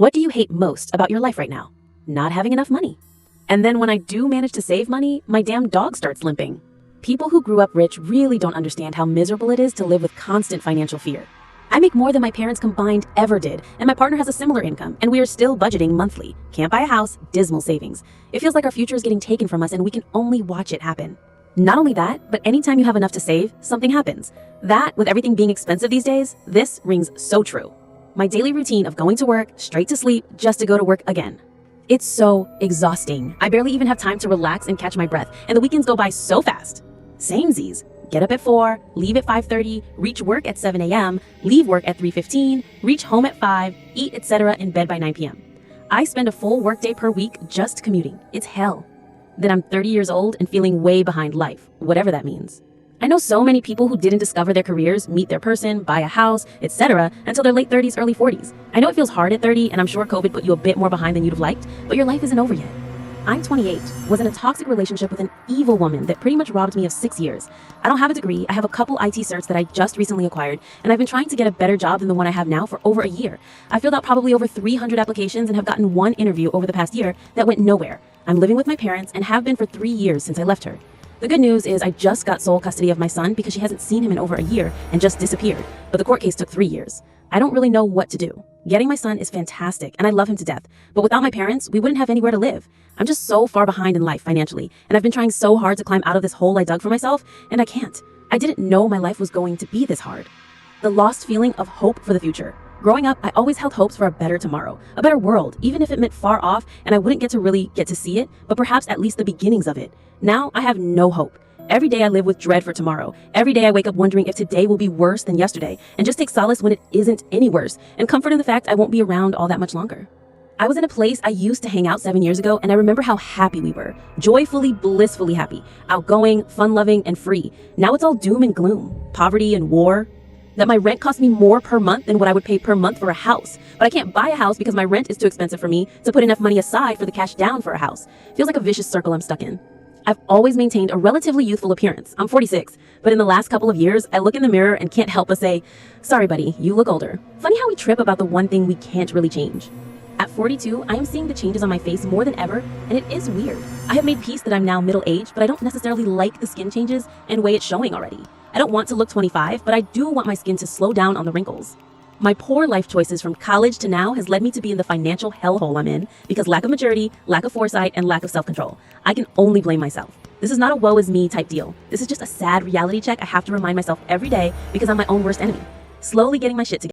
What do you hate most about your life right now? Not having enough money. And then when I do manage to save money, my damn dog starts limping. People who grew up rich really don't understand how miserable it is to live with constant financial fear. I make more than my parents combined ever did, and my partner has a similar income, and we are still budgeting monthly. Can't buy a house, dismal savings. It feels like our future is getting taken from us and we can only watch it happen. Not only that, but anytime you have enough to save, something happens. That, with everything being expensive these days, this rings so true. My daily routine of going to work, straight to sleep, just to go to work again. It's so exhausting. I barely even have time to relax and catch my breath, and the weekends go by so fast. Samesies. Get up at 4, leave at 5:30, reach work at 7 a.m., leave work at 3:15, reach home at 5, eat, etc., in bed by 9 p.m. I spend a full workday per week just commuting. It's hell. Then I'm 30 years old and feeling way behind life, whatever that means. I know so many people who didn't discover their careers, meet their person, buy a house, etc. until their late 30s, early 40s. I know it feels hard at 30, and I'm sure COVID put you a bit more behind than you'd have liked, but your life isn't over yet. I'm 28, was in a toxic relationship with an evil woman that pretty much robbed me of 6 years. I don't have a degree, I have a couple IT certs that I just recently acquired, and I've been trying to get a better job than the one I have now for over a year. I filled out probably over 300 applications and have gotten one interview over the past year that went nowhere. I'm living with my parents and have been for 3 years since I left her. The good news is I just got sole custody of my son because she hasn't seen him in over a year and just disappeared, but the court case took 3 years. I don't really know what to do. Getting my son is fantastic and I love him to death, but without my parents, we wouldn't have anywhere to live. I'm just so far behind in life financially, and I've been trying so hard to climb out of this hole I dug for myself, and I can't. I didn't know my life was going to be this hard. The lost feeling of hope for the future. Growing up, I always held hopes for a better tomorrow, a better world, even if it meant far off and I wouldn't really get to see it, but perhaps at least the beginnings of it. Now I have no hope. Every day I live with dread for tomorrow. Every day I wake up wondering if today will be worse than yesterday, and just take solace when it isn't any worse, and comfort in the fact I won't be around all that much longer. I was in a place I used to hang out 7 years ago, and I remember how happy we were. Joyfully, blissfully happy. Outgoing, fun-loving, and free. Now it's all doom and gloom. Poverty and war. That my rent costs me more per month than what I would pay per month for a house. But I can't buy a house because my rent is too expensive for me to put enough money aside for the cash down for a house. Feels like a vicious circle I'm stuck in. I've always maintained a relatively youthful appearance. I'm 46, but in the last couple of years, I look in the mirror and can't help but say, sorry buddy, you look older. Funny how we trip about the one thing we can't really change. At 42, I am seeing the changes on my face more than ever, and it is weird. I have made peace that I'm now middle-aged, but I don't necessarily like the skin changes and way it's showing already. I don't want to look 25, but I do want my skin to slow down on the wrinkles. My poor life choices from college to now has led me to be in the financial hellhole I'm in because lack of maturity, lack of foresight, and lack of self-control. I can only blame myself. This is not a woe is me type deal. This is just a sad reality check I have to remind myself every day because I'm my own worst enemy. Slowly getting my shit together.